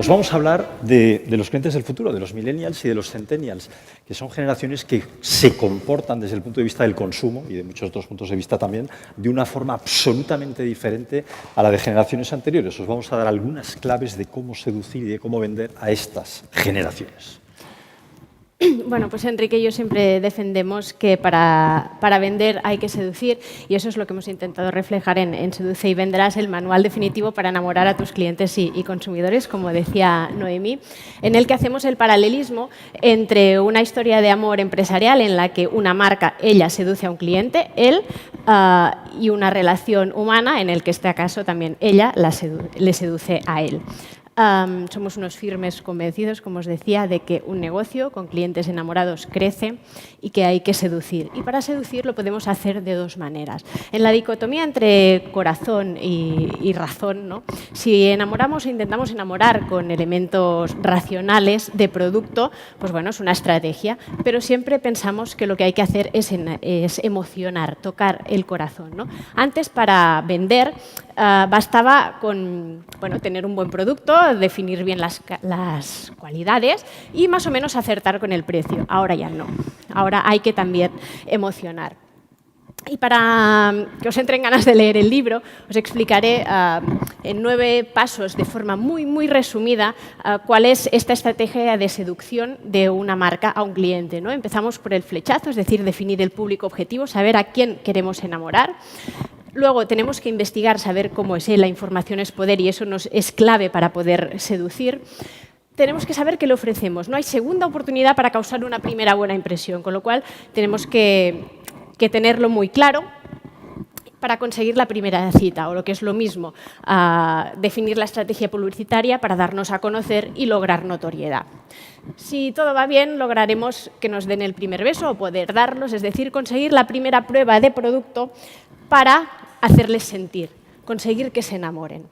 Os vamos a hablar de los clientes del futuro, de los millennials y de los centennials, que son generaciones que se comportan desde el punto de vista del consumo y de muchos otros puntos de vista también, de una forma absolutamente diferente a la de generaciones anteriores. Os vamos a dar algunas claves de cómo seducir y de cómo vender a estas generaciones. Bueno, pues Enrique y yo siempre defendemos que para vender hay que seducir, y eso es lo que hemos intentado reflejar en Seduce y Venderás, el manual definitivo para enamorar a tus clientes y consumidores, como decía Noemí, en el que hacemos el paralelismo entre una historia de amor empresarial en la que una marca, ella seduce a un cliente, él, y una relación humana en el que, en este caso, también ella le seduce a él. Somos unos firmes convencidos, como os decía, de que un negocio con clientes enamorados crece y que hay que seducir. Y para seducir lo podemos hacer de dos maneras. En la dicotomía entre corazón y razón, ¿no? Si enamoramos o intentamos enamorar con elementos racionales de producto, pues bueno, es una estrategia, pero siempre pensamos que lo que hay que hacer es emocionar, tocar el corazón, ¿no? Antes, para vender, bastaba con tener un buen producto, definir bien las cualidades y más o menos acertar con el precio. Ahora ya no. Ahora hay que también emocionar. Y para que os entren ganas de leer el libro, os explicaré en 9 pasos, de forma muy resumida, cuál es esta estrategia de seducción de una marca a un cliente, ¿no? Empezamos por el flechazo, es decir, definir el público objetivo, saber a quién queremos enamorar. Luego tenemos que investigar, saber cómo es él, la información es poder y eso nos es clave para poder seducir. Tenemos que saber qué le ofrecemos. No hay segunda oportunidad para causar una primera buena impresión, con lo cual tenemos que tenerlo muy claro para conseguir la primera cita, o lo que es lo mismo, definir la estrategia publicitaria para darnos a conocer y lograr notoriedad. Si todo va bien, lograremos que nos den el primer beso o poder darlos, es decir, conseguir la primera prueba de producto para hacerles sentir, conseguir que se enamoren.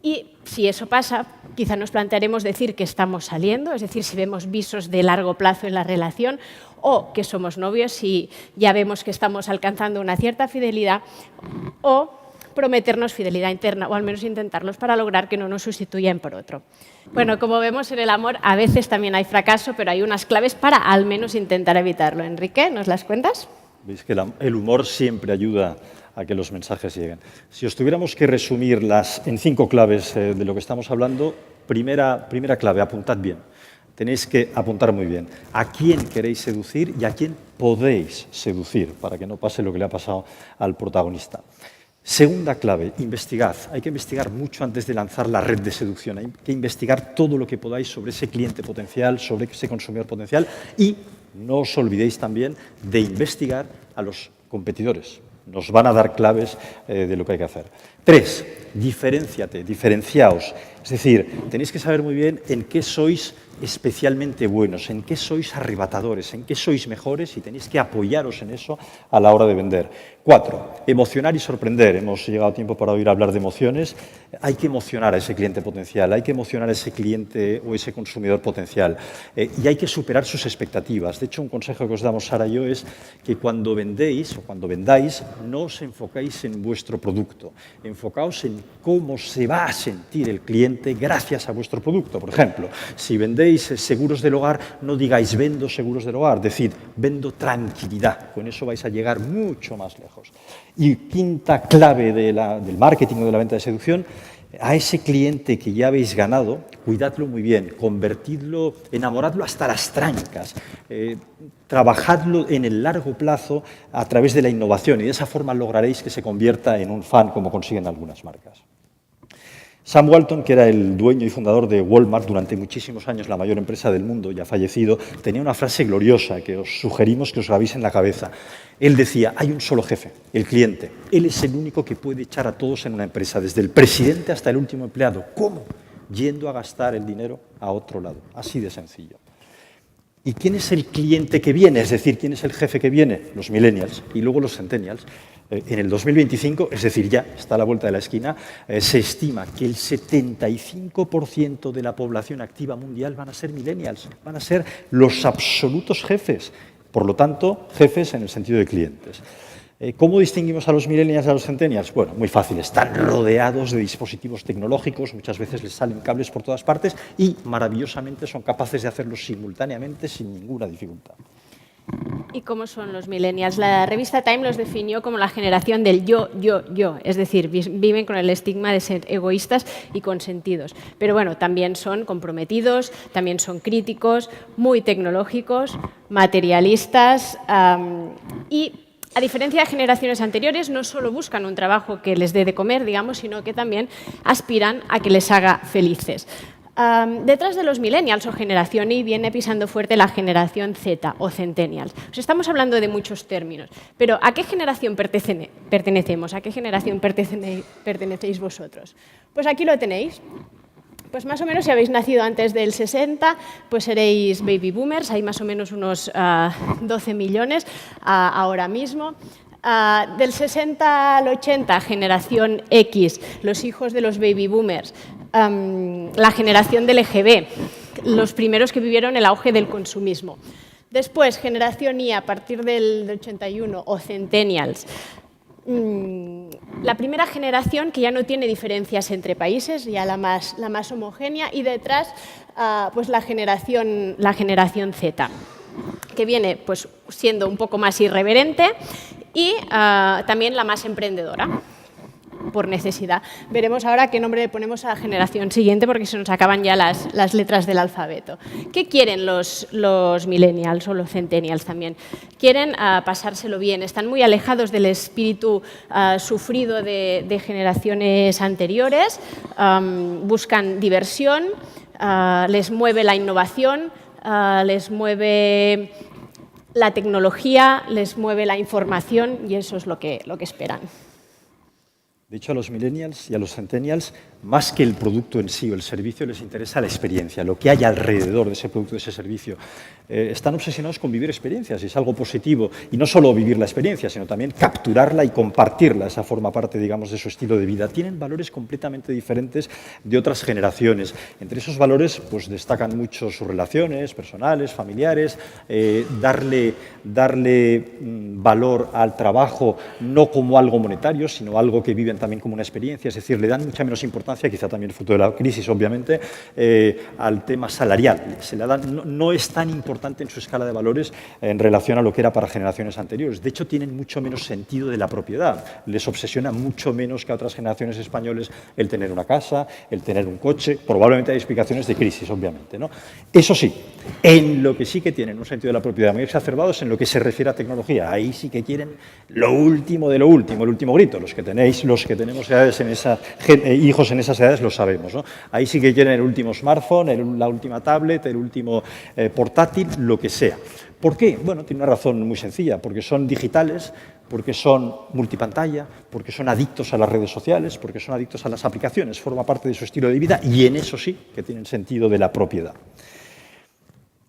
Y si eso pasa, quizá nos plantearemos decir que estamos saliendo, es decir, si vemos visos de largo plazo en la relación o que somos novios si ya vemos que estamos alcanzando una cierta fidelidad, o prometernos fidelidad interna o al menos intentarlos para lograr que no nos sustituyan por otro. Bueno, como vemos en el amor, a veces también hay fracaso, pero hay unas claves para al menos intentar evitarlo. Enrique, ¿nos las cuentas? Veis que el humor siempre ayuda a que los mensajes lleguen. Si os tuviéramos que resumirlas en 5 claves de lo que estamos hablando, primera clave, apuntad bien. Tenéis que apuntar muy bien a quién queréis seducir y a quién podéis seducir, para que no pase lo que le ha pasado al protagonista. Segunda clave, investigad. Hay que investigar mucho antes de lanzar la red de seducción. Hay que investigar todo lo que podáis sobre ese cliente potencial, sobre ese consumidor potencial y no os olvidéis también de investigar a los competidores. Nos van a dar claves de lo que hay que hacer. 3, diferénciate, diferenciaos. Es decir, tenéis que saber muy bien en qué sois especialmente buenos, en qué sois arrebatadores, en qué sois mejores y tenéis que apoyaros en eso a la hora de vender. 4, emocionar y sorprender. Hemos llegado a tiempo para oír hablar de emociones. Hay que emocionar a ese cliente potencial, hay que emocionar a ese cliente o ese consumidor potencial y hay que superar sus expectativas. De hecho, un consejo que os damos Sara y yo es que cuando vendéis o cuando vendáis no os enfocáis en vuestro producto, enfocaos en cómo se va a sentir el cliente gracias a vuestro producto. Por ejemplo, si vendéis seguros del hogar, no digáis vendo seguros del hogar, decid vendo tranquilidad. Con eso vais a llegar mucho más lejos. Y quinta clave del marketing o de la venta de seducción, a ese cliente que ya habéis ganado, cuidadlo muy bien, convertidlo, enamoradlo hasta las trancas, trabajadlo en el largo plazo a través de la innovación y de esa forma lograréis que se convierta en un fan como consiguen algunas marcas. Sam Walton, que era el dueño y fundador de Walmart durante muchísimos años, la mayor empresa del mundo, ya fallecido, tenía una frase gloriosa que os sugerimos que os grabéis en la cabeza. Él decía, hay un solo jefe, el cliente. Él es el único que puede echar a todos en una empresa, desde el presidente hasta el último empleado. ¿Cómo? Yendo a gastar el dinero a otro lado. Así de sencillo. ¿Y quién es el cliente que viene? Es decir, ¿quién es el jefe que viene? Los millennials y luego los centennials. En el 2025, es decir, ya está a la vuelta de la esquina, se estima que el 75% de la población activa mundial van a ser millennials, van a ser los absolutos jefes, por lo tanto, jefes en el sentido de clientes. ¿Cómo distinguimos a los millennials y a los centennials? Bueno, muy fácil, están rodeados de dispositivos tecnológicos, muchas veces les salen cables por todas partes y maravillosamente son capaces de hacerlo simultáneamente sin ninguna dificultad. ¿Y cómo son los millennials? La revista Time los definió como la generación del yo, es decir, viven con el estigma de ser egoístas y consentidos. Pero bueno, también son comprometidos, también son críticos, muy tecnológicos, materialistas y, a diferencia de generaciones anteriores, no solo buscan un trabajo que les dé de comer, digamos, sino que también aspiran a que les haga felices. Detrás de los millennials o generación Y viene pisando fuerte la generación Z o centennials. Os estamos hablando de muchos términos, pero ¿a qué generación pertenecemos? ¿A qué generación pertenecéis vosotros? Pues aquí lo tenéis. Pues más o menos, si habéis nacido antes del 60, pues seréis baby boomers, hay más o menos unos 12 millones ahora mismo. Del 60 al 80, generación X, los hijos de los baby boomers, la generación del LGB, los primeros que vivieron el auge del consumismo. Después, generación Y, a partir del 81, o centennials, la primera generación que ya no tiene diferencias entre países, ya la más homogénea, y detrás pues la generación Z, que viene pues, siendo un poco más irreverente y también la más emprendedora, por necesidad. Veremos ahora qué nombre le ponemos a la generación siguiente porque se nos acaban ya las letras del alfabeto. ¿Qué quieren los millennials o los centennials también? Quieren pasárselo bien, están muy alejados del espíritu sufrido de generaciones anteriores, buscan diversión, les mueve la innovación, les mueve la tecnología, les mueve la información y eso es lo que esperan. De hecho, a los millennials y a los centennials, más que el producto en sí o el servicio, les interesa la experiencia, lo que hay alrededor de ese producto, de ese servicio. Están obsesionados con vivir experiencias y es algo positivo. Y no solo vivir la experiencia, sino también capturarla y compartirla. Esa forma parte, digamos, de su estilo de vida. Tienen valores completamente diferentes de otras generaciones. Entre esos valores, pues destacan mucho sus relaciones personales, familiares, darle valor al trabajo no como algo monetario, sino algo que viven también como una experiencia, es decir, le dan mucha menos importancia, quizá también fruto de la crisis, obviamente, al tema salarial. Se le dan, no es tan importante en su escala de valores en relación a lo que era para generaciones anteriores. De hecho, tienen mucho menos sentido de la propiedad. Les obsesiona mucho menos que a otras generaciones españoles el tener una casa, el tener un coche. Probablemente hay explicaciones de crisis, obviamente, ¿no? Eso sí, en lo que sí que tienen un sentido de la propiedad muy exacerbado es en lo que se refiere a tecnología. Ahí sí que quieren lo último de lo último, el último grito. Los que tenemos edades hijos en esas edades lo sabemos, ¿no? Ahí sí que quieren el último smartphone, la última tablet, el último portátil, lo que sea. ¿Por qué? Bueno, tiene una razón muy sencilla, porque son digitales, porque son multipantalla, porque son adictos a las redes sociales, porque son adictos a las aplicaciones, forma parte de su estilo de vida y en eso sí que tienen sentido de la propiedad.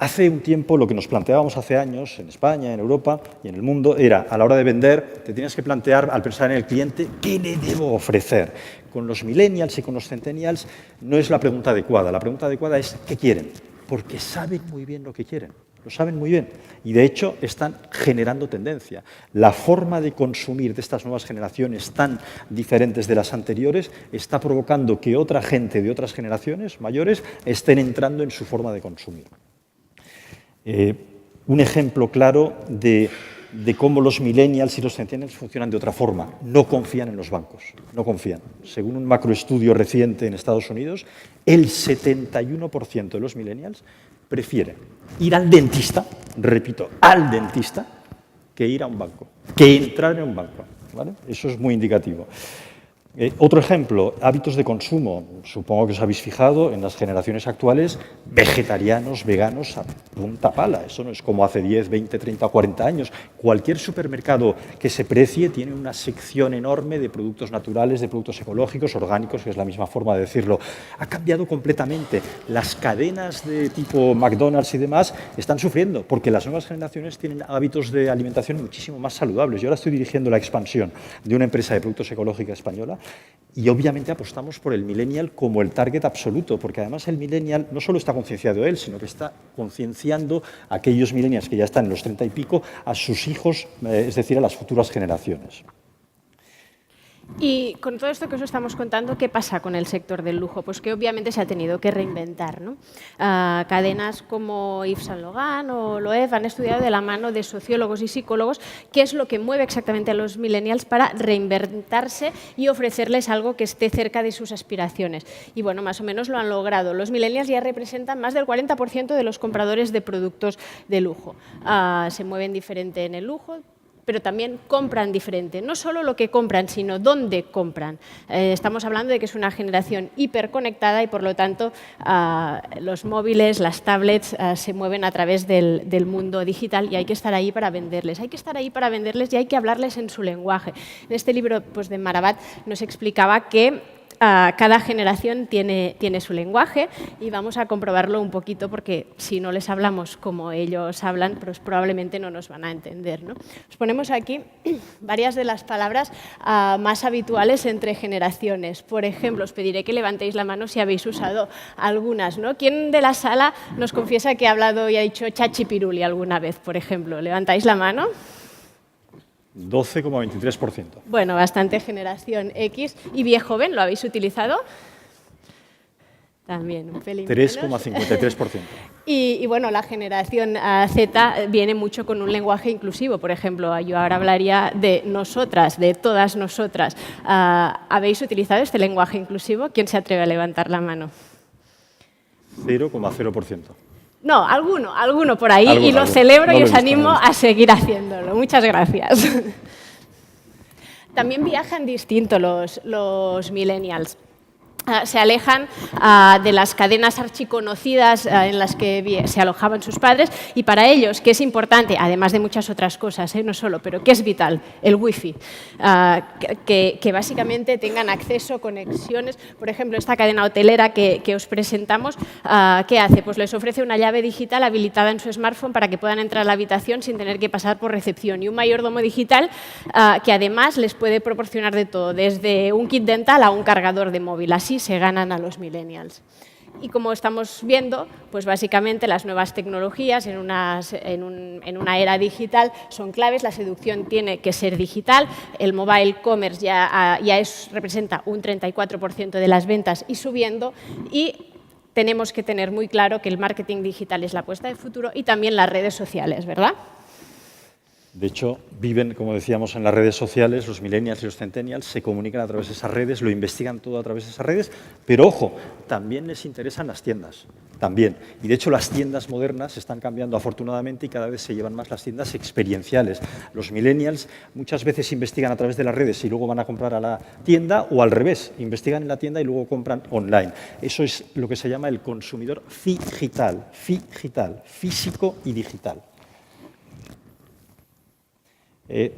Hace un tiempo, lo que nos planteábamos hace años, en España, en Europa y en el mundo, era, a la hora de vender, te tienes que plantear, al pensar en el cliente, ¿qué le debo ofrecer? Con los millennials y con los centennials no es la pregunta adecuada. La pregunta adecuada es, ¿qué quieren? Porque saben muy bien lo que quieren. Lo saben muy bien. Y, de hecho, están generando tendencia. La forma de consumir de estas nuevas generaciones tan diferentes de las anteriores está provocando que otra gente de otras generaciones mayores estén entrando en su forma de consumir. Un ejemplo claro de cómo los millennials y los centennials funcionan de otra forma. No confían en los bancos, no confían. Según un macroestudio reciente en Estados Unidos, el 71% de los millennials prefiere ir al dentista, repito, al dentista, que ir a un banco, que entrar en un banco, ¿vale? Eso es muy indicativo. Otro ejemplo, hábitos de consumo. Supongo que os habéis fijado en las generaciones actuales, vegetarianos, veganos a punta pala. Eso no es como hace 10, 20, 30 o 40 años. Cualquier supermercado que se precie tiene una sección enorme de productos naturales, de productos ecológicos, orgánicos, que es la misma forma de decirlo. Ha cambiado completamente. Las cadenas de tipo McDonald's y demás están sufriendo porque las nuevas generaciones tienen hábitos de alimentación muchísimo más saludables. Yo ahora estoy dirigiendo la expansión de una empresa de productos ecológica española Y obviamente apostamos por el millennial como el target absoluto, porque además el millennial no solo está concienciado él, sino que está concienciando a aquellos millennials que ya están en los 30 y pico, a sus hijos, es decir, a las futuras generaciones. Y con todo esto que os estamos contando, ¿qué pasa con el sector del lujo? Pues que obviamente se ha tenido que reinventar, ¿no? Cadenas como Yves Saint Laurent o Loewe han estudiado de la mano de sociólogos y psicólogos qué es lo que mueve exactamente a los millennials para reinventarse y ofrecerles algo que esté cerca de sus aspiraciones. Y bueno, más o menos lo han logrado. Los millennials ya representan más del 40% de los compradores de productos de lujo. Se mueven diferente en el lujo, pero también compran diferente. No solo lo que compran, sino dónde compran. Estamos hablando de que es una generación hiperconectada y, por lo tanto, los móviles, las tablets se mueven a través del mundo digital y hay que estar ahí para venderles. Hay que estar ahí para venderles y hay que hablarles en su lenguaje. En este libro pues, de Marabat nos explicaba que cada generación tiene su lenguaje y vamos a comprobarlo un poquito porque si no les hablamos como ellos hablan, pues probablemente no nos van a entender, ¿no? Os ponemos aquí varias de las palabras más habituales entre generaciones. Por ejemplo, os pediré que levantéis la mano si habéis usado algunas, ¿no? ¿Quién de la sala nos confiesa que ha hablado y ha dicho chachipiruli alguna vez, por ejemplo? ¿Levantáis la mano? 12,23%. Bueno, bastante generación X. ¿Y viejo joven lo habéis utilizado? También, un pelín 3,53%. Y bueno, la generación Z viene mucho con un lenguaje inclusivo. Por ejemplo, yo ahora hablaría de nosotras, de todas nosotras. ¿Habéis utilizado este lenguaje inclusivo? ¿Quién se atreve a levantar la mano? 0,0%. No, alguno por ahí, y lo celebro y os animo a seguir haciéndolo. Muchas gracias. También viajan distinto los millennials. Se alejan de las cadenas archiconocidas en las que se alojaban sus padres y para ellos, que es importante, además de muchas otras cosas, no solo, pero que es vital, el wifi, que básicamente tengan acceso, conexiones. Por ejemplo, esta cadena hotelera que os presentamos, ¿qué hace? Pues les ofrece una llave digital habilitada en su smartphone para que puedan entrar a la habitación sin tener que pasar por recepción y un mayordomo digital que además les puede proporcionar de todo, desde un kit dental a un cargador de móvil. Así se ganan a los millennials. Y como estamos viendo, pues básicamente las nuevas tecnologías en una era digital son claves, la seducción tiene que ser digital, el mobile commerce ya representa un 34% de las ventas y subiendo, y tenemos que tener muy claro que el marketing digital es la apuesta de futuro y también las redes sociales, ¿verdad? De hecho, viven, como decíamos, en las redes sociales, los millennials y los centennials se comunican a través de esas redes, lo investigan todo a través de esas redes, pero ojo, también les interesan las tiendas, también. Y de hecho las tiendas modernas están cambiando afortunadamente y cada vez se llevan más las tiendas experienciales. Los millennials muchas veces investigan a través de las redes y luego van a comprar a la tienda, o al revés, investigan en la tienda y luego compran online. Eso es lo que se llama el consumidor figital, físico y digital.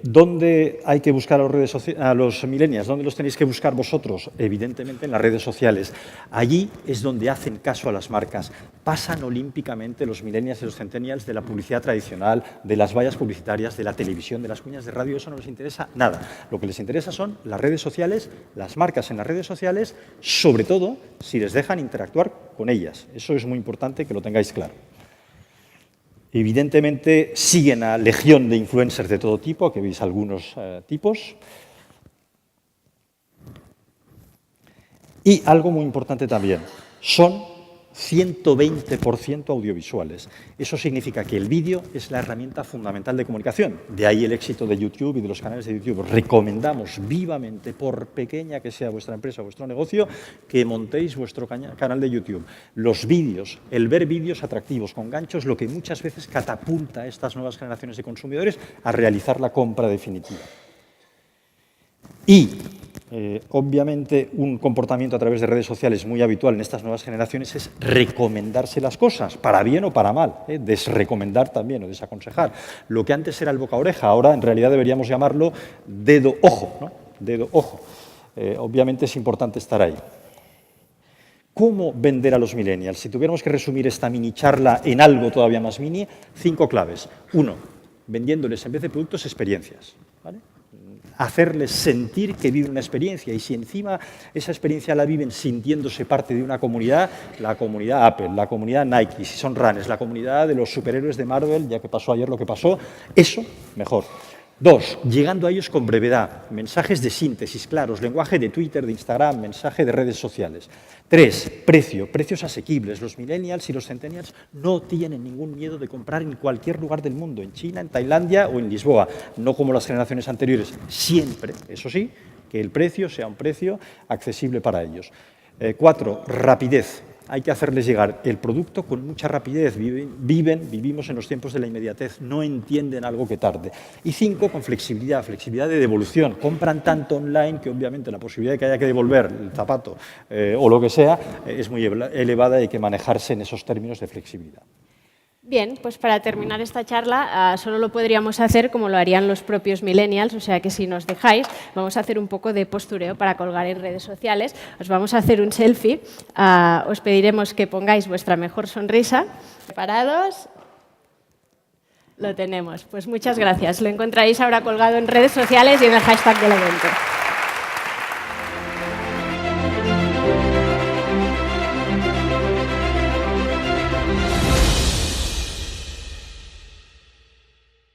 ¿Dónde hay que buscar a los millennials? ¿Dónde los tenéis que buscar vosotros? Evidentemente en las redes sociales. Allí es donde hacen caso a las marcas. Pasan olímpicamente los millennials y los centennials de la publicidad tradicional, de las vallas publicitarias, de la televisión, de las cuñas de radio. Eso no les interesa nada. Lo que les interesa son las redes sociales, las marcas en las redes sociales, sobre todo si les dejan interactuar con ellas. Eso es muy importante que lo tengáis claro. Evidentemente siguen a legión de influencers de todo tipo, aquí veis algunos tipos. Y algo muy importante también, son 120% audiovisuales. Eso significa que el vídeo es la herramienta fundamental de comunicación. De ahí el éxito de YouTube y de los canales de YouTube. Recomendamos vivamente, por pequeña que sea vuestra empresa o vuestro negocio, que montéis vuestro canal de YouTube. Los vídeos, el ver vídeos atractivos con ganchos, lo que muchas veces catapulta a estas nuevas generaciones de consumidores a realizar la compra definitiva. Y obviamente, un comportamiento a través de redes sociales muy habitual en estas nuevas generaciones es recomendarse las cosas, para bien o para mal, desrecomendar también o desaconsejar. Lo que antes era el boca-oreja, ahora en realidad deberíamos llamarlo dedo-ojo, ¿no? Dedo-ojo. Obviamente es importante estar ahí. ¿Cómo vender a los millennials? Si tuviéramos que resumir esta mini charla en algo todavía más mini, 5 claves. 1, vendiéndoles en vez de productos, experiencias, ¿vale? hacerles sentir que viven una experiencia. Y si encima esa experiencia la viven sintiéndose parte de una comunidad, la comunidad Apple, la comunidad Nike, si son runners, la comunidad de los superhéroes de Marvel, ya que pasó ayer lo que pasó, eso mejor. 2, llegando a ellos con brevedad, mensajes de síntesis claros, lenguaje de Twitter, de Instagram, mensaje de redes sociales. 3, precios asequibles. Los millennials y los centennials no tienen ningún miedo de comprar en cualquier lugar del mundo, en China, en Tailandia o en Lisboa, no como las generaciones anteriores. Siempre, eso sí, que el precio sea un precio accesible para ellos. 4, rapidez. Hay que hacerles llegar el producto con mucha rapidez. Vivimos en los tiempos de la inmediatez, no entienden algo que tarde. Y 5, con flexibilidad de devolución. Compran tanto online que obviamente la posibilidad de que haya que devolver el zapato o lo que sea es muy elevada y hay que manejarse en esos términos de flexibilidad. Bien, pues para terminar esta charla solo lo podríamos hacer como lo harían los propios millennials, o sea que si nos dejáis vamos a hacer un poco de postureo para colgar en redes sociales, os vamos a hacer un selfie, os pediremos que pongáis vuestra mejor sonrisa. ¿Preparados? Lo tenemos, pues muchas gracias, lo encontraréis ahora colgado en redes sociales y en el hashtag del evento.